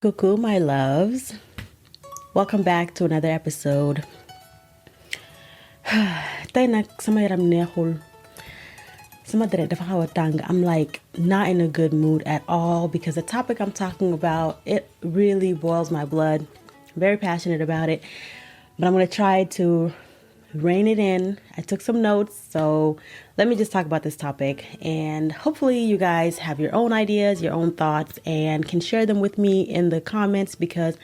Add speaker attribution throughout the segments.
Speaker 1: Coucou, my loves. Welcome back to another episode. Tey nag sama yaram neexul. Sama deret dafa xawa tàng. I'm like not in a good mood at all because the topic I'm talking about, it really boils my blood. I'm very passionate about it, but I'm going to try to rein it in. I took some notes, so let me just talk about this topic, and hopefully you guys have your own ideas, your own thoughts, and can share them with me in the comments because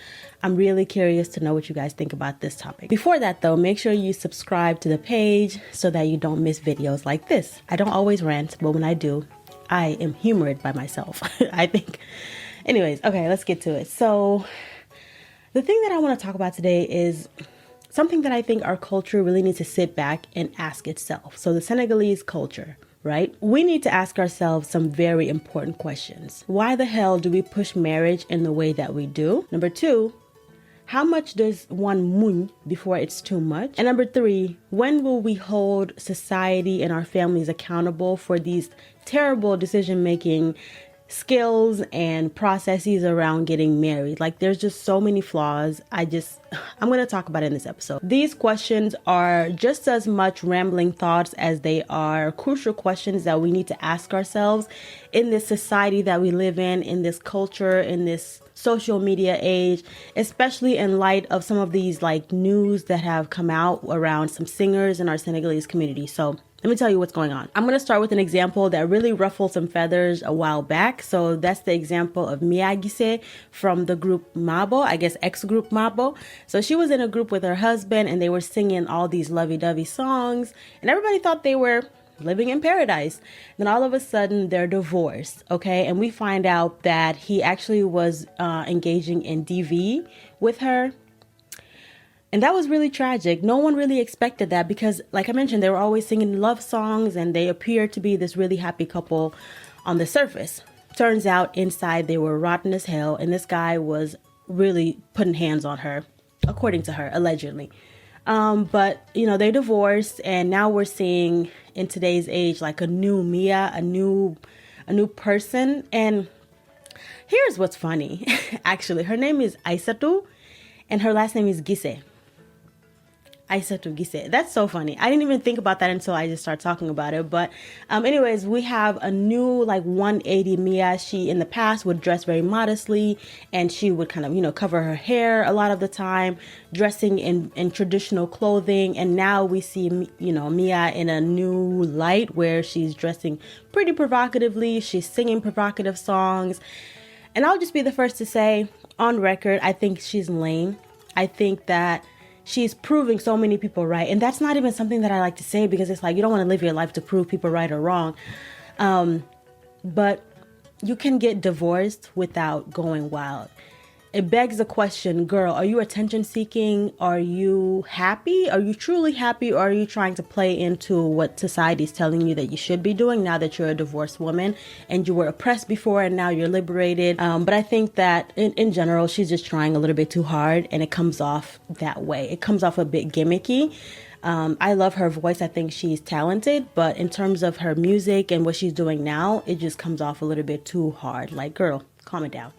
Speaker 1: I'm really curious to know what you guys think about this topic. Before that though, make sure you subscribe to the page so that you don't miss videos like this. I don't always rant, but when I do, I am humored by myself, I think. Anyways, okay, let's get to it. So the thing that I want to talk about today is something that I think our culture really needs to sit back and ask itself. So the Senegalese culture, right? We need to ask ourselves some very important questions. Why the hell do we push marriage in the way that we do? Number two, how much does one muñ before it's too much? And number three, when will we hold society and our families accountable for these terrible decision-making skills and processes around getting married? Like, there's just so many flaws. I'm going to talk about it in this episode. These questions are just as much rambling thoughts as they are crucial questions that we need to ask ourselves in this society that we live in this culture, in this social media age, especially in light of some of these like news that have come out around some singers in our Senegalese community. So let me tell you what's going on. I'm going to start with an example that really ruffled some feathers a while back. So that's the example of Guisse from the group Mabo, I guess ex-group Mabo. So she was in a group with her husband and they were singing all these lovey-dovey songs and everybody thought they were living in paradise. Then all of a sudden they're divorced, okay? And we find out that he actually was engaging in DV with her. And that was really tragic. No one really expected that because, like I mentioned, they were always singing love songs and they appeared to be this really happy couple on the surface. Turns out inside they were rotten as hell and this guy was really putting hands on her, according to her, allegedly. But, you know, they divorced and now we're seeing in today's age like a new Mia, a new person. And here's what's funny. Actually, her name is Aissatou and her last name is Guisse. Aissatou Guisse. That's so funny. I didn't even think about that until I just started talking about it. But anyways, we have a new like 180 Mia. She in the past would dress very modestly and she would kind of, you know, cover her hair a lot of the time, dressing in traditional clothing. And now we see, you know, Mia in a new light where she's dressing pretty provocatively. She's singing provocative songs. And I'll just be the first to say on record, I think she's lame. I think that she's proving so many people right. And that's not even something that I like to say because it's like, you don't want to live your life to prove people right or wrong. But you can get divorced without going wild. It begs the question, girl, are you attention seeking? Are you happy? Are you truly happy? Or are you trying to play into what society's telling you that you should be doing now that you're a divorced woman and you were oppressed before and now you're liberated? But I think that in general, she's just trying a little bit too hard and it comes off that way. It comes off a bit gimmicky. I love her voice. I think she's talented, but in terms of her music and what she's doing now, it just comes off a little bit too hard. Like, girl, calm it down.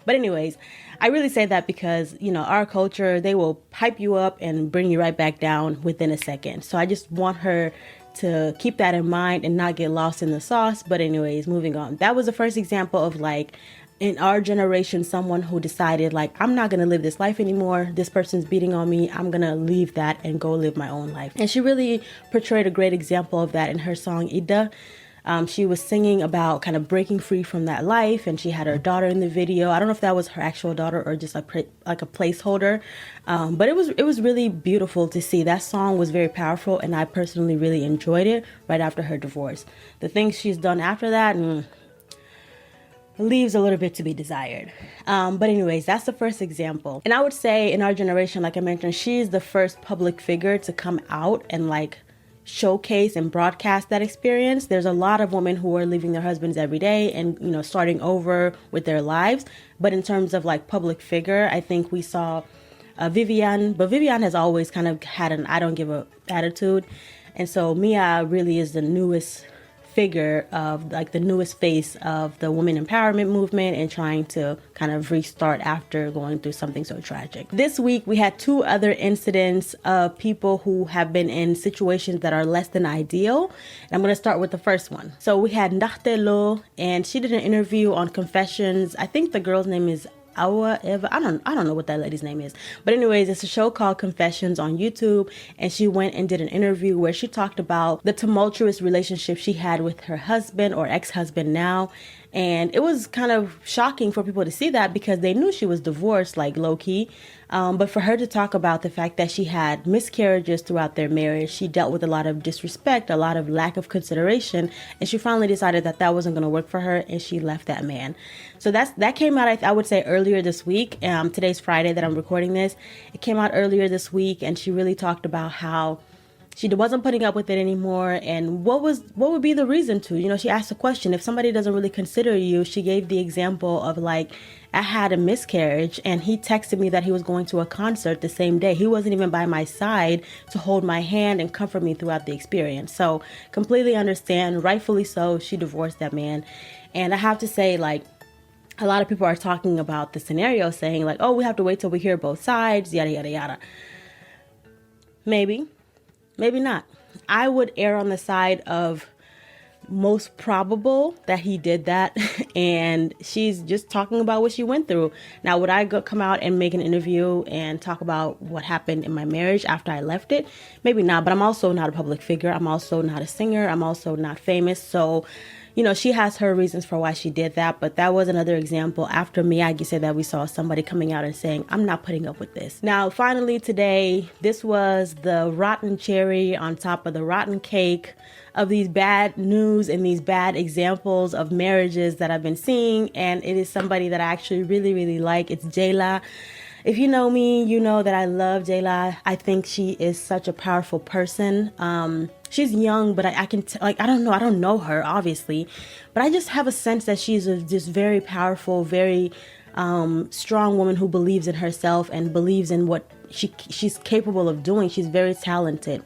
Speaker 1: But anyways, I really say that because, you know, our culture, they will hype you up and bring you right back down within a second. So I just want her to keep that in mind and not get lost in the sauce. But anyways, moving on. That was the first example of like in our generation, someone who decided like, I'm not going to live this life anymore. This person's beating on me. I'm going to leave that and go live my own life. And she really portrayed a great example of that in her song Ida. She was singing about kind of breaking free from that life and she had her daughter in the video. I don't know if that was her actual daughter or just like a placeholder. But it was really beautiful to see. That song was very powerful and I personally really enjoyed it right after her divorce. The things she's done after that leaves a little bit to be desired. But anyways, that's the first example. And I would say in our generation, like I mentioned, she's the first public figure to come out and like showcase and broadcast that experience. There's a lot of women who are leaving their husbands every day and, you know, starting over with their lives. But in terms of like public figure, I think we saw Vivian, but Vivian has always kind of had an I don't give a attitude. And so Mia really is the newest figure of like the newest face of the women empowerment movement and trying to kind of restart after going through something so tragic. This week we had 2 other incidents of people who have been in situations that are less than ideal. And I'm going to start with the first one. So we had Ndakhte Lo, and she did an interview on Confessions. I think the girl's name is Ooohh I don't know what that lady's name is, but anyways, it's a show called Confessions on YouTube, and she went and did an interview where she talked about the tumultuous relationship she had with her husband, or ex-husband now. And it was kind of shocking for people to see that because they knew she was divorced, like low-key. But for her to talk about the fact that she had miscarriages throughout their marriage, she dealt with a lot of disrespect, a lot of lack of consideration, and she finally decided that that wasn't going to work for her, and she left that man. So that came out, I would say, earlier this week. Today's Friday that I'm recording this. It came out earlier this week, and she really talked about how she wasn't putting up with it anymore, and what would be the reason to. You know, she asked a question. If somebody doesn't really consider you, she gave the example of like, I had a miscarriage and he texted me that he was going to a concert the same day. He wasn't even by my side to hold my hand and comfort me throughout the experience. So completely understand, rightfully so, she divorced that man. And I have to say, like, a lot of people are talking about the scenario saying like, oh, we have to wait till we hear both sides, yada, yada, yada. Maybe not. I would err on the side of most probable that he did that, and she's just talking about what she went through. Now, would I come out and make an interview and talk about what happened in my marriage after I left it? Maybe not, but I'm also not a public figure. I'm also not a singer. I'm also not famous. So, you know, she has her reasons for why she did that, but that was another example after Miyagi said that we saw somebody coming out and saying, I'm not putting up with this. Now, finally today, this was the rotten cherry on top of the rotten cake of these bad news and these bad examples of marriages that I've been seeing, and it is somebody that I actually really, really like. It's Dieyla. If you know me, you know that I love Dieyla. I think she is such a powerful person. She's young, but I can I don't know her obviously, but I just have a sense that she's just very powerful, very strong woman who believes in herself and believes in what she's capable of doing. She's very talented.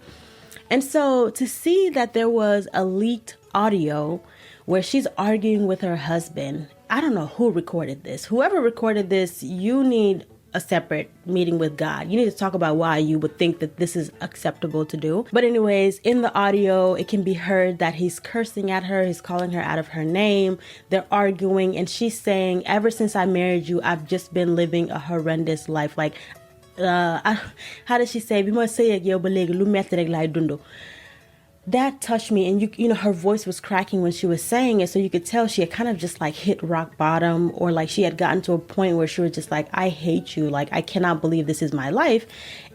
Speaker 1: And so to see that there was a leaked audio where she's arguing with her husband, I don't know who recorded this. Whoever recorded this, you need a separate meeting with God. You need to talk about why you would think that this is acceptable to do. But anyways, in the audio, it can be heard that he's cursing at her. He's calling her out of her name. They're arguing, and she's saying, ever since I married you, I've just been living a horrendous life. Like, how does she say? That touched me, and you know, her voice was cracking when she was saying it, so you could tell she had kind of just like hit rock bottom, or like she had gotten to a point where she was just like, I hate you, like I cannot believe this is my life.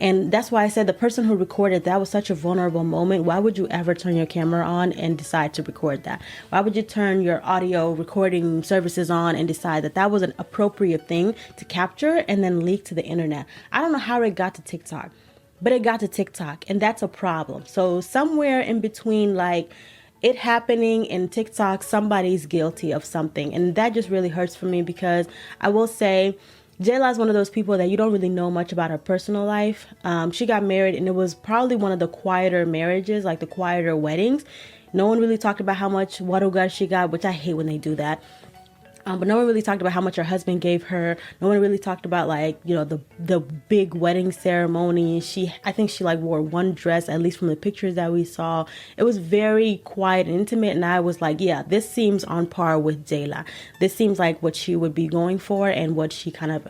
Speaker 1: And that's why I said the person who recorded that was such a vulnerable moment. Why would you ever turn your camera on and decide to record that? Why would you turn your audio recording services on and decide that that was an appropriate thing to capture and then leak to the internet? I don't know how it got to TikTok, but it got to TikTok, and that's a problem. So somewhere in between, like it happening in TikTok, somebody's guilty of something. And that just really hurts for me, because I will say Dieyla is one of those people that you don't really know much about her personal life. She got married, and it was probably one of the quieter marriages, like the quieter weddings. No one really talked about how much warugar she got, which I hate when they do that. But no one really talked about how much her husband gave her. No one really talked about, like, you know, the big wedding ceremony. I think she like wore one dress, at least from the pictures that we saw. It was very quiet and intimate, and I was like, yeah, this seems on par with Dieyla. This seems like what she would be going for and what she kind of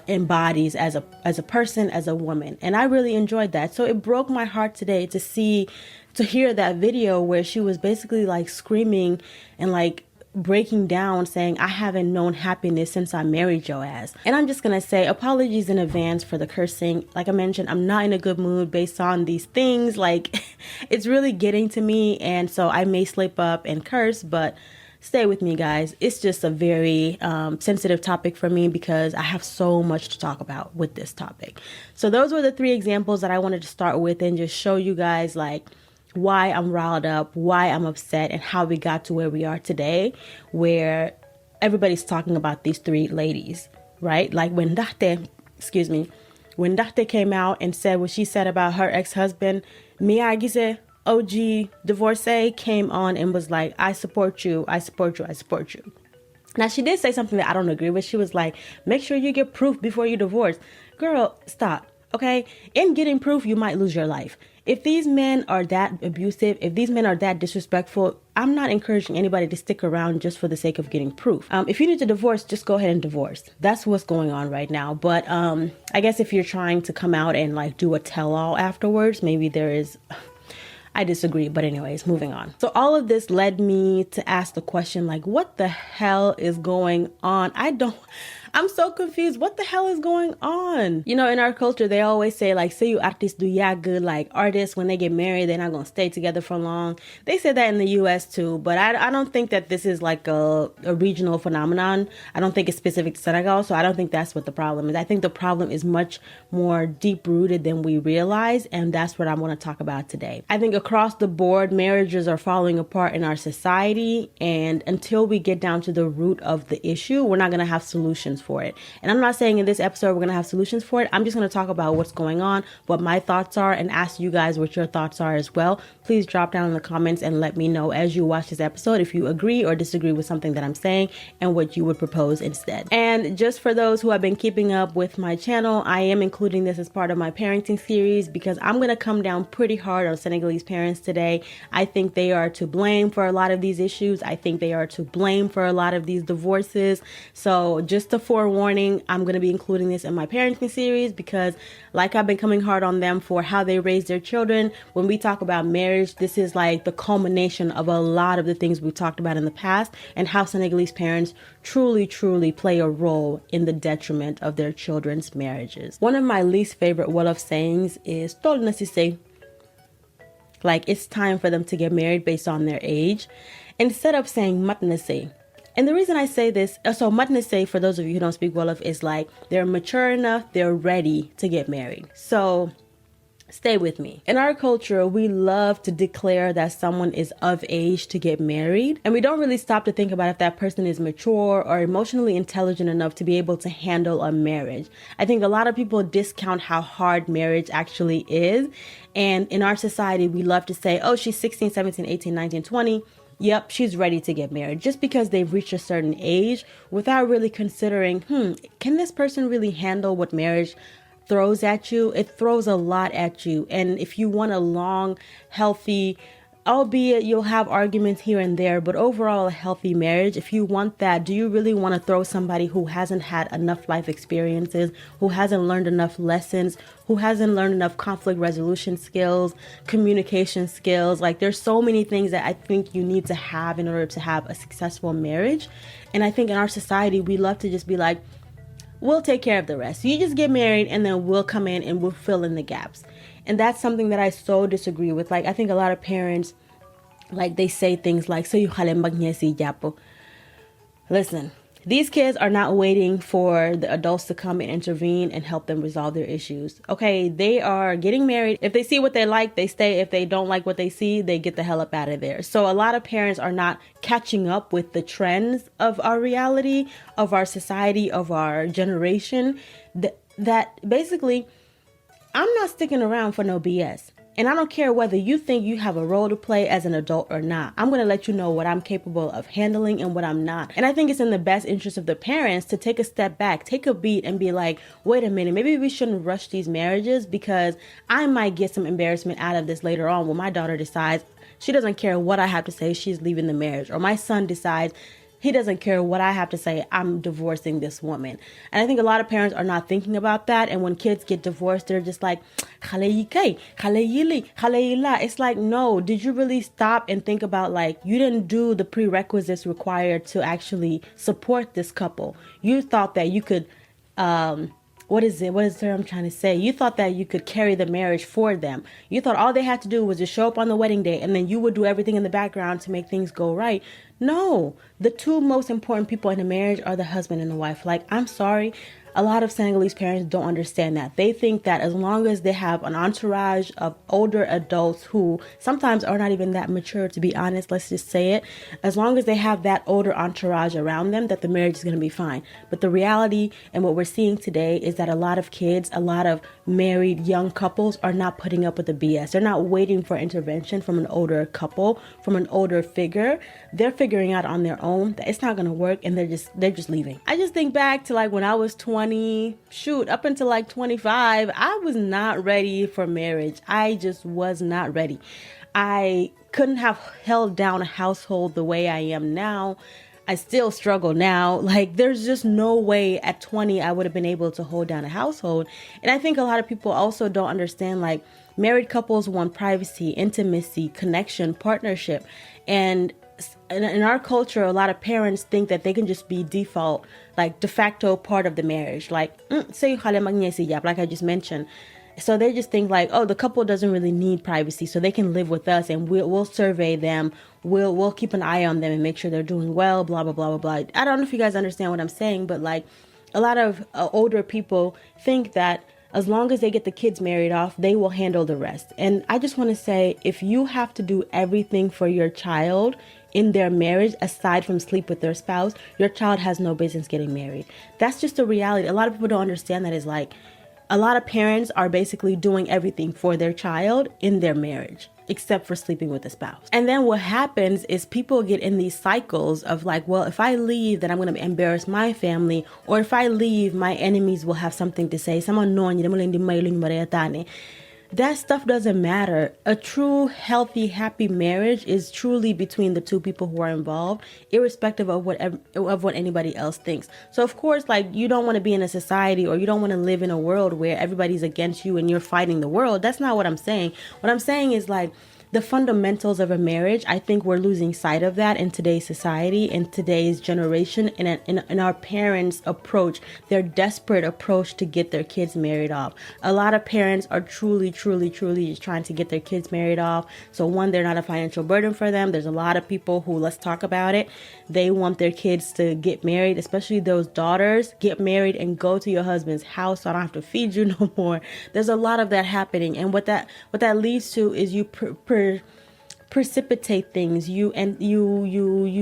Speaker 1: embodies as a person, as a woman. And I really enjoyed that. So it broke my heart today to hear that video where she was basically like screaming and like breaking down, saying, I haven't known happiness since I married your ass. And I'm just gonna say apologies in advance for the cursing. Like I mentioned, I'm not in a good mood based on these things. Like it's really getting to me, and so I may slip up and curse, but stay with me, guys. It's just a very sensitive topic for me, because I have so much to talk about with this topic. So those were the 3 examples that I wanted to start with and just show you guys like why I'm riled up, why I'm upset, and how we got to where we are today, where everybody's talking about these 3 ladies, right? Like when Ndakhte came out and said what she said about her ex-husband, Guisse, OG divorcee came on and was like, I support you, I support you, I support you. Now, she did say something that I don't agree with. She was like, make sure you get proof before you divorce. Girl, stop. Okay? In getting proof, you might lose your life. If these men are that abusive, if these men are that disrespectful, I'm not encouraging anybody to stick around just for the sake of getting proof. If you need to divorce, just go ahead and divorce. That's what's going on right now. But I guess if you're trying to come out and like do a tell-all afterwards, maybe there is... I disagree, but anyways, moving on. So all of this led me to ask the question, like, what the hell is going on? I'm so confused. What the hell is going on? You know, in our culture, they always say, like, say you artists do good, like artists, when they get married, they're not going to stay together for long. They say that in the US too, but I don't think that this is like a regional phenomenon. I don't think it's specific to Senegal, so I don't think that's what the problem is. I think the problem is much more deep-rooted than we realize, and that's what I want to talk about today. I think across the board, marriages are falling apart in our society, and until we get down to the root of the issue, we're not going to have solutions for it. And I'm not saying in this episode we're going to have solutions for it. I'm just going to talk about what's going on, what my thoughts are, and ask you guys what your thoughts are as well. Please drop down in the comments and let me know as you watch this episode if you agree or disagree with something that I'm saying and what you would propose instead. And just for those who have been keeping up with my channel, I am including this as part of my parenting series because I'm going to come down pretty hard on Senegalese parents today. I think they are to blame for a lot of these issues. I think they are to blame for a lot of these divorces. So just a forewarning, I'm going to be including this in my parenting series because like I've been coming hard on them for how they raise their children. When we talk about marriage, this is like the culmination of a lot of the things we've talked about in the past and how Senegalese parents truly play a role in the detriment of their children's marriages. One of my least favorite Wolof sayings is "Tol na si sey." Like it's time for them to get married based on their age, instead of saying "mat na sey." And the reason I say this, so mat na sey, for those of you who don't speak Wolof, is like they're mature enough, they're ready to get married. So stay with me. In our culture, we love to declare that someone is of age to get married. And we don't really stop to think about if that person is mature or emotionally intelligent enough to be able to handle a marriage. I think a lot of people discount how hard marriage actually is. And in our society, we love to say, oh, she's 16, 17, 18, 19, 20. Yep, she's ready to get married, just because they've reached a certain age without really considering, can this person really handle what marriage throws at you? It throws a lot at you. And if you want a long, healthy, albeit you'll have arguments here and there, but overall a healthy marriage, if you want that, do you really want to throw somebody who hasn't had enough life experiences, who hasn't learned enough lessons, who hasn't learned enough conflict resolution skills, communication skills? Like there's so many things that I think you need to have in order to have a successful marriage. And I think in our society, we love to just be like, we'll take care of the rest. You just get married and then we'll come in and we'll fill in the gaps. And that's something that I so disagree with. Like, I think a lot of parents, like, they say things like, so you khale mag niya si japo. Listen, these kids are not waiting for the adults to come and intervene and help them resolve their issues. Okay, they are getting married. If they see what they like, they stay. If they don't like what they see, they get the hell up out of there. So a lot of parents are not catching up with the trends of our reality, of our society, of our generation. That basically, I'm not sticking around for no BS. And I don't care whether you think you have a role to play as an adult or not. I'm going to let you know what I'm capable of handling and what I'm not. And I think it's in the best interest of the parents to take a step back, take a beat and be like, wait a minute, maybe we shouldn't rush these marriages because I might get some embarrassment out of this later on when my daughter decides she doesn't care what I have to say, she's leaving the marriage. Or my son decides he doesn't care what I have to say, I'm divorcing this woman. And I think a lot of parents are not thinking about that. And when kids get divorced, they're just like, it's like, no, did you really stop and think about, like, you didn't do the prerequisites required to actually support this couple? You thought that you could, what is the term I'm trying to say? You thought that you could carry the marriage for them. You thought all they had to do was just show up on the wedding day and then you would do everything in the background to make things go right. No, the two most important people in a marriage are the husband and the wife. Like, I'm sorry. A lot of Senegalese parents don't understand that. They think that as long as they have an entourage of older adults who sometimes are not even that mature, to be honest, let's just say it, as long as they have that older entourage around them, that the marriage is going to be fine. But the reality and what we're seeing today is that a lot of kids, a lot of married young couples are not putting up with the BS. They're not waiting for intervention from an older couple, from an older figure. They're figuring out on their own that it's not going to work, and they're just leaving. I just think back to like when I was 20, up until like 25, I was not ready for marriage. I just was not ready. I couldn't have held down a household the way I am now. I still struggle now. Like, there's just no way at 20 I would have been able to hold down a household. And I think a lot of people also don't understand, like, married couples want privacy, intimacy, connection, partnership. And in our culture, a lot of parents think that they can just be default, like de facto part of the marriage. Like, like I just mentioned. So they just think like, oh, the couple doesn't really need privacy, so they can live with us, and we'll survey them. We'll keep an eye on them and make sure they're doing well, blah, blah, blah, blah, blah. I don't know if you guys understand what I'm saying, but like a lot of older people think that as long as they get the kids married off, they will handle the rest. And I just want to say, if you have to do everything for your child in their marriage, aside from sleep with their spouse, your child has no business getting married. That's just a reality. A lot of people don't understand that. Is like, a lot of parents are basically doing everything for their child in their marriage, except for sleeping with the spouse. And then what happens is people get in these cycles of like, well, if I leave, then I'm going to embarrass my family. Or if I leave, my enemies will have something to say. That stuff doesn't matter. A true, healthy, happy marriage is truly between the two people who are involved, irrespective of what anybody else thinks. So of course, like, you don't want to be in a society, or you don't want to live in a world where everybody's against you and you're fighting the world. That's not what I'm saying. What I'm saying is, like, the fundamentals of a marriage, I think we're losing sight of that in today's society, in today's generation, in our parents' approach, their desperate approach to get their kids married off. A lot of parents are truly trying to get their kids married off. So one, they're not a financial burden for them. There's a lot of people who, let's talk about it, they want their kids to get married, especially those daughters, get married and go to your husband's house so I don't have to feed you no more. There's a lot of that happening. And what that leads to is you precipitate things, you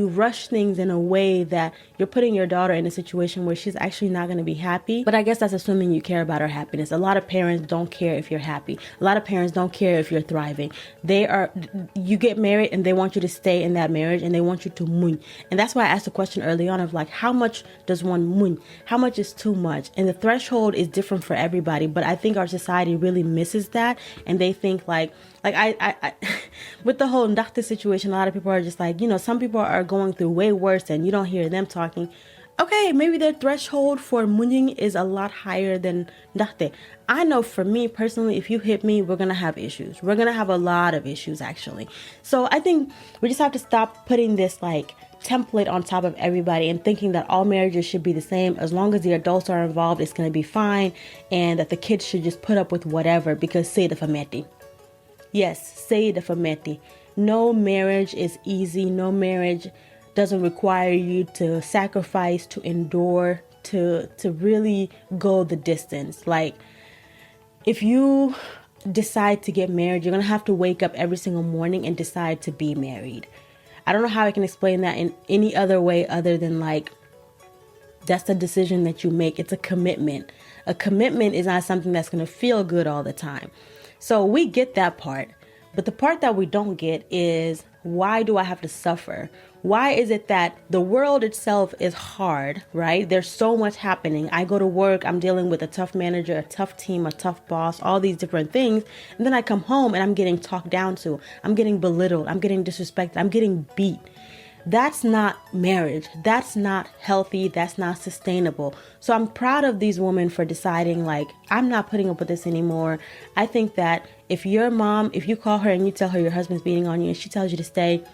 Speaker 1: rush things in a way that you're putting your daughter in a situation where she's actually not going to be happy. But I guess that's assuming you care about her happiness. A lot of parents don't care if you're happy. A lot of parents don't care if you're thriving. You get married and they want you to stay in that marriage, and they want you to mun. And that's why I asked the question early on of like, how much does one mun? How much is too much? And the threshold is different for everybody, but I think our society really misses that, and they think like I with the whole Ndakhte situation, a lot of people are just like, some people are going through way worse and you don't hear them talking. Okay, maybe their threshold for munying is a lot higher than Ndakhte. I know for me personally, if you hit me, we're going to have issues. We're going to have a lot of issues, actually. So I think we just have to stop putting this like template on top of everybody and thinking that all marriages should be the same. As long as the adults are involved, it's going to be fine, and that the kids should just put up with whatever because say the fameti. Yes, say the fameti. No marriage is easy. No marriage doesn't require you to sacrifice, to endure, to really go the distance. Like, if you decide to get married, you're going to have to wake up every single morning and decide to be married. I don't know how I can explain that in any other way other than like, that's a decision that you make. It's a commitment. A commitment is not something that's going to feel good all the time. So we get that part. But the part that we don't get is, why do I have to suffer? Why is it that the world itself is hard, right? There's so much happening. I go to work, I'm dealing with a tough manager, a tough team, a tough boss, all these different things. And then I come home and I'm getting talked down to. I'm getting belittled. I'm getting disrespected. I'm getting beat. That's not marriage. That's not healthy. That's not sustainable. So I'm proud of these women for deciding like, I'm not putting up with this anymore. I think that if your mom, if you call her and you tell her your husband's beating on you and she tells you to stay,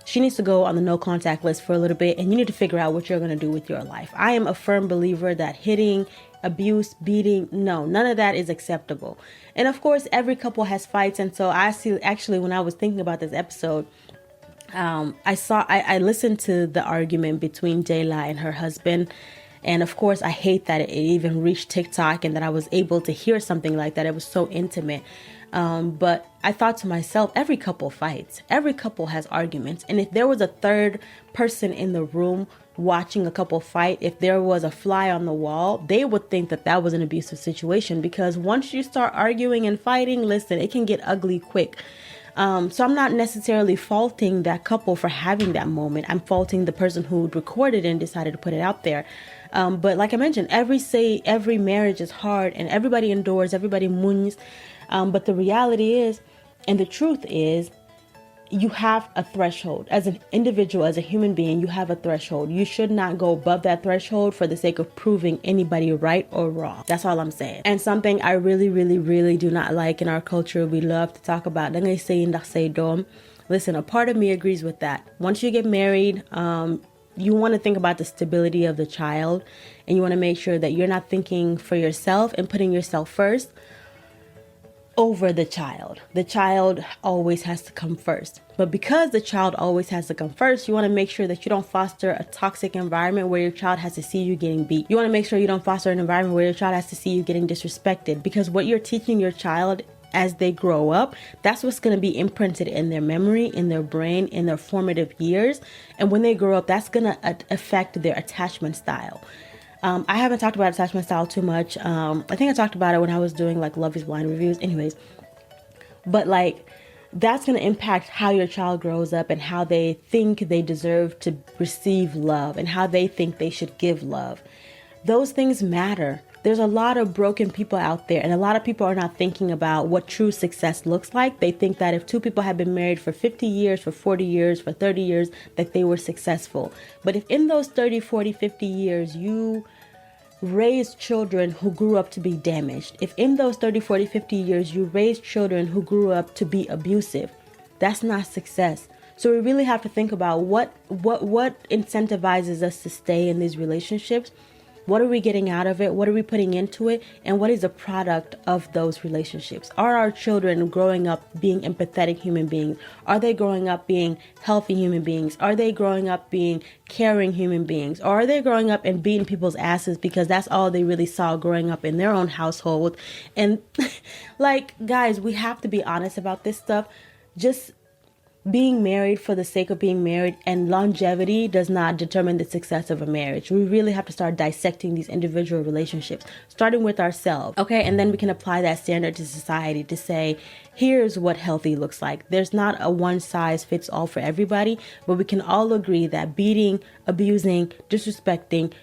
Speaker 1: she needs to go on the no contact list for a little bit, and you need to figure out what you're going to do with your life. I am a firm believer that hitting, abuse, beating, no, none of that is acceptable. And of course, every couple has fights. And so I see, actually, when I was thinking about this episode, I listened to the argument between Dieyla and her husband, And of course, I hate that it even reached TikTok and that I was able to hear something like that. It was so intimate. But I thought to myself, every couple fights, every couple has arguments. And if there was a third person in the room watching a couple fight, if there was a fly on the wall, they would think that that was an abusive situation, because once you start arguing and fighting, listen, it can get ugly quick. So I'm not necessarily faulting that couple for having that moment. I'm faulting the person who recorded and decided to put it out there. But like I mentioned, every marriage is hard and everybody endures, everybody moons. But the reality is, and the truth is, you have a threshold. As an individual, as a human being, you have a threshold. You should not go above that threshold for the sake of proving anybody right or wrong. That's all I'm saying. And something I really, really, really do not like in our culture, we love to talk about. Listen, a part of me agrees with that. Once you get married, you want to think about the stability of the child, and you want to make sure that you're not thinking for yourself and putting yourself first over the child. The child always has to come first. But because the child always has to come first, you want to make sure that you don't foster a toxic environment where your child has to see you getting beat. You want to make sure you don't foster an environment where your child has to see you getting disrespected, because what you're teaching your child as they grow up, that's what's going to be imprinted in their memory, in their brain, in their formative years. And when they grow up, that's going to affect their attachment style. I haven't talked about attachment style too much. I think I talked about it when I was doing like Love is Blind reviews anyways. But like, that's going to impact how your child grows up and how they think they deserve to receive love and how they think they should give love. Those things matter. There's a lot of broken people out there, and a lot of people are not thinking about what true success looks like. They think that if two people have been married for 50 years, for 40 years, for 30 years, that they were successful. But if in those 30, 40, 50 years, you raised children who grew up to be damaged, if in those 30, 40, 50 years, you raised children who grew up to be abusive, that's not success. So we really have to think about what incentivizes us to stay in these relationships. What are we getting out of it? What are we putting into it? And what is a product of those relationships? Are our children growing up being empathetic human beings? Are they growing up being healthy human beings? Are they growing up being caring human beings? Or are they growing up and beating people's asses because that's all they really saw growing up in their own household? And like, guys, we have to be honest about this stuff. Just being married for the sake of being married and longevity does not determine the success of a marriage. We really have to start dissecting these individual relationships, starting with ourselves. Okay, and then we can apply that standard to society to say, here's what healthy looks like. There's not a one size fits all for everybody, but we can all agree that beating, abusing, disrespecting,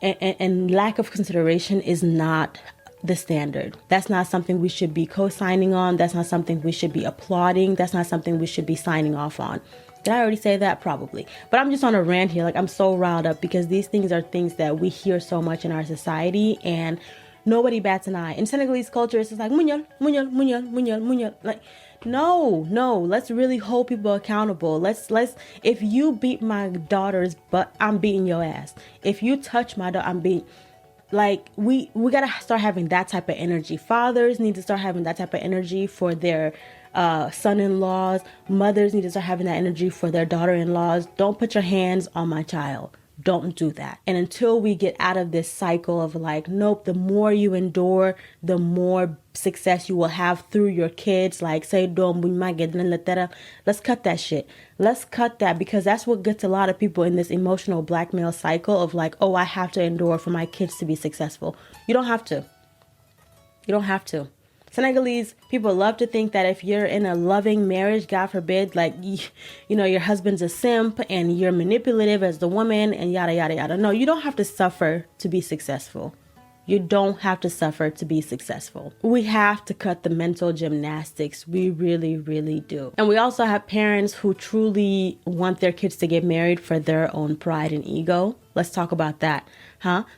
Speaker 1: and lack of consideration is not the standard. That's not something we should be co-signing on. That's not something we should be applauding. That's not something we should be signing off on. Did I already say that? Probably. But I'm just on a rant here. Like, I'm so riled up because these things are things that we hear so much in our society and nobody bats an eye. In Senegalese culture, it's just like, munyal, munyal, munyal, munyal, munyal. Like, no, let's really hold people accountable. Let's, if you beat my daughter's butt, I'm beating your ass. If you touch my daughter, I'm beating. Like, we gotta start having that type of energy. Fathers need to start having that type of energy for their son-in-laws. Mothers need to start having that energy for their daughter-in-laws. Don't put your hands on my child. Don't do that. And until we get out of this cycle of like, nope, the more you endure, the more success you will have through your kids. Like, say, let's cut that shit. Let's cut that, because that's what gets a lot of people in this emotional blackmail cycle of like, oh, I have to endure for my kids to be successful. You don't have to. You don't have to. Senegalese people love to think that if you're in a loving marriage, God forbid, like, you know, your husband's a simp and you're manipulative as the woman and yada, yada, yada. No, you don't have to suffer to be successful. You don't have to suffer to be successful. We have to cut the mental gymnastics. We really, really do. And we also have parents who truly want their kids to get married for their own pride and ego. Let's talk about that.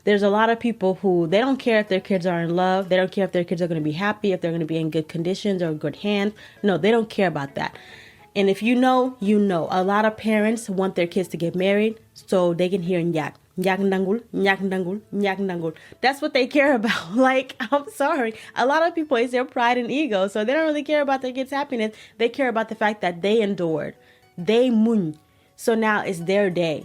Speaker 1: There's a lot of people who, they don't care if their kids are in love. They don't care if their kids are going to be happy, if they're going to be in good conditions or good hands. No, they don't care about that. And if you know, you know. A lot of parents want their kids to get married so they can hear nyak. Nyak ndangul, nyak ndangul, nyak ndangul. That's what they care about. Like, I'm sorry. A lot of people, it's their pride and ego. So they don't really care about their kids' happiness. They care about the fact that they endured. They mun. So now it's their day.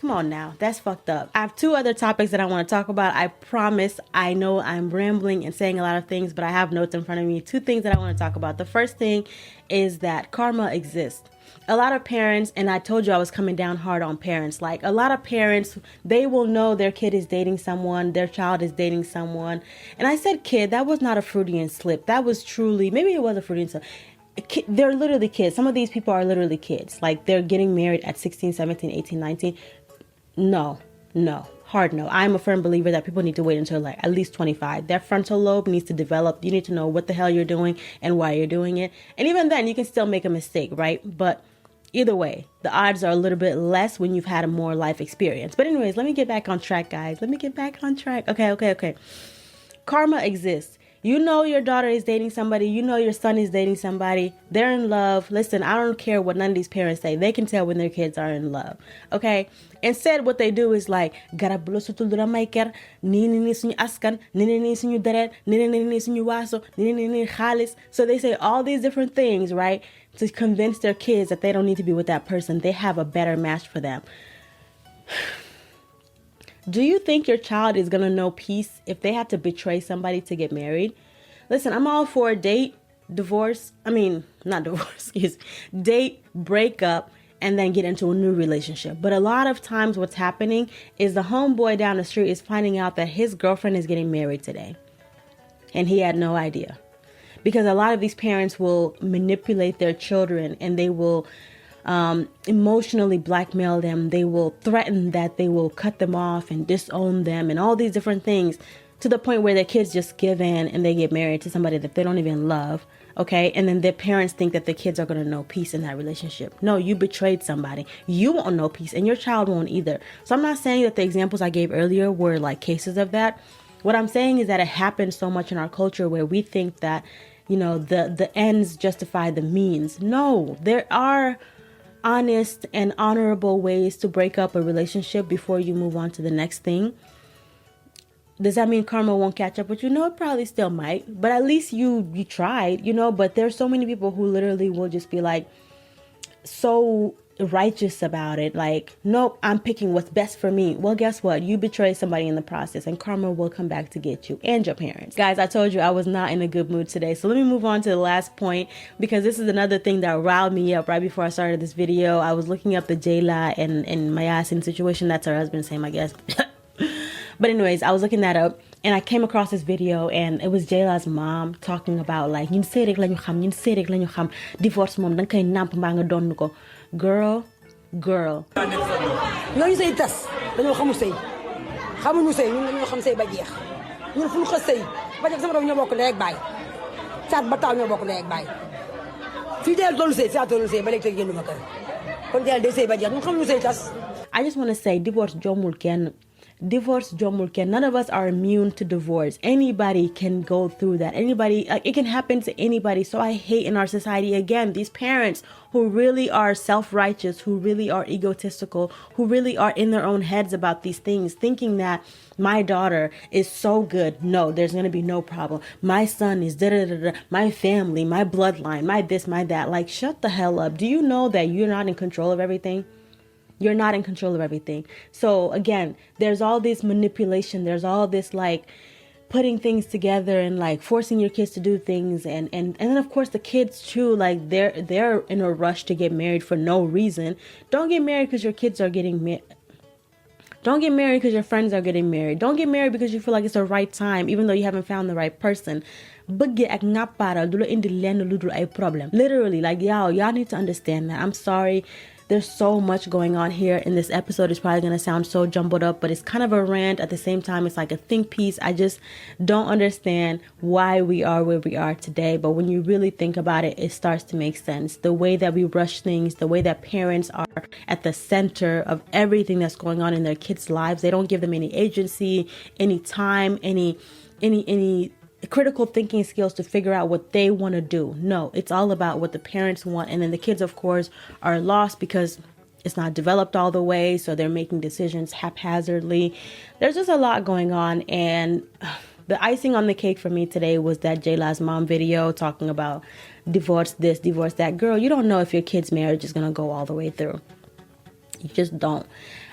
Speaker 1: Come on now, that's fucked up. I have 2 other topics that I want to talk about. I promise. I know I'm rambling and saying a lot of things, but I have notes in front of me. 2 things that I want to talk about. The first thing is that karma exists. A lot of parents, and I told you I was coming down hard on parents, like a lot of parents, they will know their kid is dating someone, their child is dating someone. And I said kid, that was not a Freudian slip. That was truly, maybe it was a Freudian slip. They're literally kids. Some of these people are literally kids. Like they're getting married at 16, 17, 18, 19. No, hard no. I'm a firm believer that people need to wait until like at least 25. Their frontal lobe needs to develop. You need to know what the hell you're doing and why you're doing it. And even then you can still make a mistake, right? But either way, the odds are a little bit less when you've had a more life experience. But anyways, let me get back on track, guys. Let me get back on track. Okay. Karma exists. You know your daughter is dating somebody. You know your son is dating somebody. They're in love. Listen, I don't care what none of these parents say. They can tell when their kids are in love. Okay? Instead, what they do is like, garabulo sutul dura maiker, nini suñu askan, nini suñu deret, nini suñu waso, nini khalis. So they say all these different things, right? To convince their kids that they don't need to be with that person. They have a better match for them. Do you think your child is going to know peace if they had to betray somebody to get married? Listen, I'm all for date, date, break up, and then get into a new relationship. But a lot of times what's happening is the homeboy down the street is finding out that his girlfriend is getting married today. And he had no idea. Because a lot of these parents will manipulate their children and they will emotionally blackmail them. They will threaten that they will cut them off and disown them and all these different things to the point where their kids just give in and they get married to somebody that they don't even love. Okay. And then their parents think that the kids are going to know peace in that relationship. No, you betrayed somebody. You won't know peace and your child won't either. So I'm not saying that the examples I gave earlier were like cases of that. What I'm saying is that it happens so much in our culture where we think that, you know, the ends justify the means. No, there are honest and honorable ways to break up a relationship before you move on to the next thing. Does that mean karma won't catch up with you? No, it probably still might, but at least you tried, you know. But there's so many people who literally will just be like so righteous about it, like, nope, I'm picking what's best for me. Well, guess what? You betray somebody in the process and karma will come back to get you and your parents. Guys, I told you I was not in a good mood today, so let me move on to the last point, because this is another thing that riled me up right before I started this video. I was looking up the Dieyla and Mayasin situation. That's her husband's name, I guess. But anyways, I was looking that up and I came across this video and it was Dieyla's mom talking about like, ñun sey rek lañu xam, divorce mom dang kay namp mba nga donn ko. Girl.
Speaker 2: ñooñu sëy tas dañoo xamul sëy xamuñu sëy ñun dañoo xam sëy ba jeex ñun fu ñu xës sëy ba jeex sama doom ñoo bokk ndey ak baay caat ba taw ñoo bokk ndey ak baay fii Dieyla tollu sëy saa tollu sëy ba léegi te génnuma kër kon Dieyla day sëy ba jeex ñun xamuñu sëy tas.
Speaker 1: I just want to say divorce jombul kenn. Divorce jomul ken. None of us are immune to divorce. Anybody can go through that. Anybody, like, it can happen to anybody. So I hate in our society, again, these parents who really are self-righteous, who really are egotistical, who really are in their own heads about these things, thinking that my daughter is so good. No, there's going to be no problem. My son is da-da-da-da. My family, my bloodline, my this, my that. Like, shut the hell up. Do you know that you're not in control of everything? You're not in control of everything. So again, there's all this manipulation. There's all this like putting things together and like forcing your kids to do things. And then of course the kids too, like they're in a rush to get married for no reason. Don't get married because your kids are getting married. Don't get married because your friends are getting married. Don't get married because you feel like it's the right time, even though you haven't found the right person. Literally, like y'all need to understand that. I'm sorry. There's so much going on here in this episode. It's probably going to sound so jumbled up, but it's kind of a rant. At the same time, it's like a think piece. I just don't understand why we are where we are today. But when you really think about it, it starts to make sense. The way that we rush things, the way that parents are at the center of everything that's going on in their kids' lives. They don't give them any agency, any time, any critical thinking skills to figure out what they want to do. No, it's all about what the parents want. And then the kids, of course, are lost because it's not developed all the way. So they're making decisions haphazardly. There's just a lot going on. And the icing on the cake for me today was that Dieyla's mom video talking about divorce this, divorce that. Girl, you don't know if your kid's marriage is going to go all the way through. You just don't.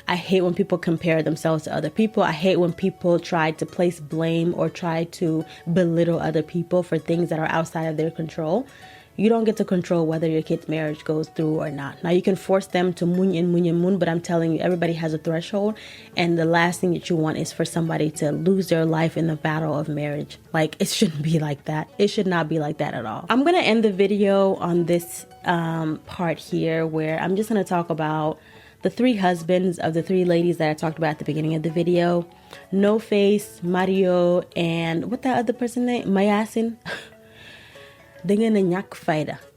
Speaker 1: I hate when people compare themselves to other people. I hate when people try to place blame or try to belittle other people for things that are outside of their control. You don't get to control whether your kid's marriage goes through or not. Now, you can force them to muñ and muñ and muñ, but I'm telling you, everybody has a threshold. And the last thing that you want is for somebody to lose their life in the battle of marriage. Like, it shouldn't be like that. It should not be like that at all. I'm going to end the video on this part here where I'm just going to talk about the 3 husbands of the 3 ladies that I talked about at the beginning of the video. No Face, Mario, and what that other person name? Mayasin.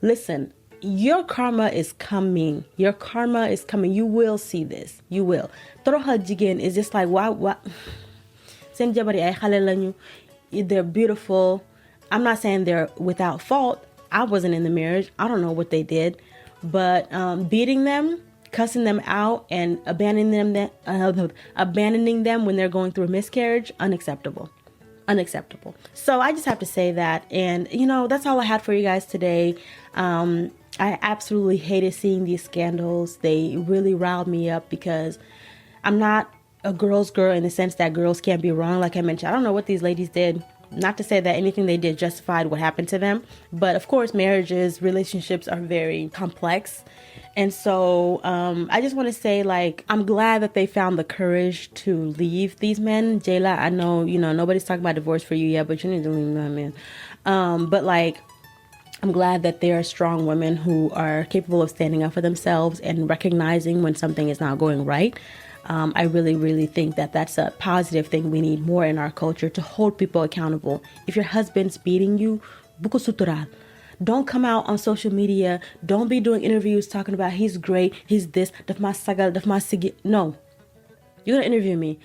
Speaker 1: Listen, your karma is coming. Your karma is coming. You will see this. You will. Toroha jigen is just like, what? Sen jabari ay xale lañu. They're beautiful. I'm not saying they're without fault. I wasn't in the marriage. I don't know what they did. But beating them, cussing them out, and abandoning them when they're going through a miscarriage, unacceptable. So I just have to say that, and that's all I had for you guys today. I absolutely hated seeing these scandals. They really riled me up because I'm not a girl's girl in the sense that girls can't be wrong. Like I mentioned, I don't know what these ladies did. Not to say that anything they did justified what happened to them, but of course marriages, relationships are very complex. And so I just want to say, like, I'm glad that they found the courage to leave these men. Dieyla, I know, nobody's talking about divorce for you yet, but you need to leave them, man. But like, I'm glad that there are strong women who are capable of standing up for themselves and recognizing when something is not going right. I really, really think that that's a positive thing we need more in our culture, to hold people accountable. If your husband's beating you, buko sutural. Don't come out on social media. Don't be doing interviews talking about he's great, he's this, daf ma sagal, daf ma sigi. No. You're going to interview me.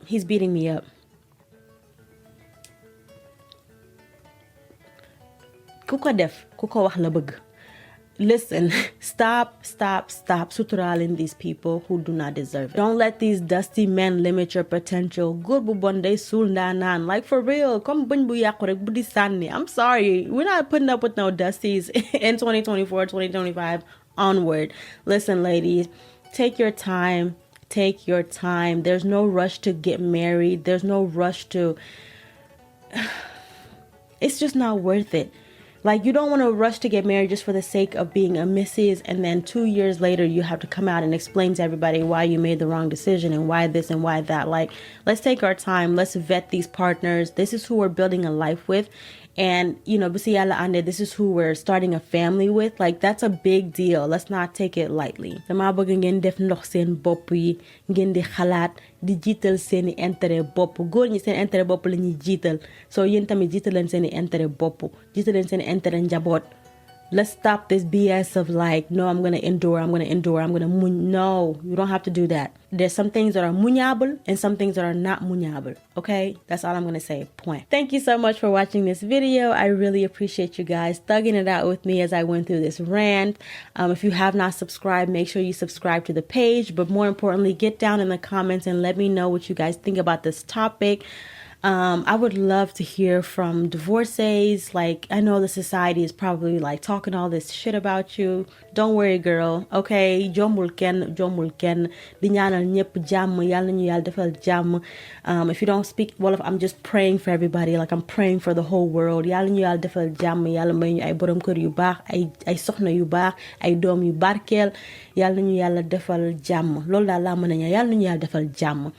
Speaker 1: He's beating me up. Kuko def, kuko wax la bëgg. Listen, stop suturaling these people who do not deserve it. Don't let these dusty men limit your potential. Good bu bon day sul ndaanaan. Like, for real, come buñ bu yàqu rek bu di sànni. I'm sorry. We're not putting up with no dusties in 2024, 2025 onward. Listen, ladies, take your time. Take your time. There's no rush to get married. There's no rush to... It's just not worth it. Like, you don't want to rush to get married just for the sake of being a Mrs. And then 2 years later, you have to come out and explain to everybody why you made the wrong decision and why this and why that. Like, let's take our time. Let's vet these partners. This is who we're building a life with. And, this is who we're starting a family with. Like, that's a big deal. Let's not take it lightly. Dama bëgg ngeen def ndox seen bopp yi, ngeen di xalaat, di jiital seeni intérêt bopp. Góor ñi seen intérêt bopp la ñuy jiital. So yéen tamit jiital leen seeni intérêt bopp. Jiital leen seeni intérêt njaboot. Let's stop this BS of like, no, I'm going to endure. I'm going to muñ. No, you don't have to do that. There's some things that are muñable and some things that are not muñable. Okay? That's all I'm going to say. Point. Thank you so much for watching this video. I really appreciate you guys thugging it out with me as I went through this rant. If you have not subscribed, make sure you subscribe to the page. But more importantly, get down in the comments and let me know what you guys think about this topic. I would love to hear from divorcees. Like, I know the society is probably like talking all this shit about you. Don't worry, girl. Okay, jombul ken di ñaanal ñepp jàmm, yàlla ñu yàlla defal jàmm. If you don't speak Wolof, I'm just praying for everybody. Like, I'm praying for the whole world. Yàlla ñu yàlla defal jàmm, yàlla may ñu ay borom kër yu baax, ay soxna yu baax, ay doom yu barkeel. Yàlla ñu yàlla defal jàmm. Loolu daal laa mën a ñaan. Yàlla ñu yàlla defal jàmm.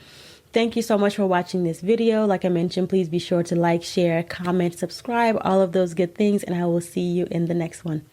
Speaker 1: Thank you so much for watching this video. Like I mentioned, please be sure to like, share, comment, subscribe, all of those good things, and I will see you in the next one.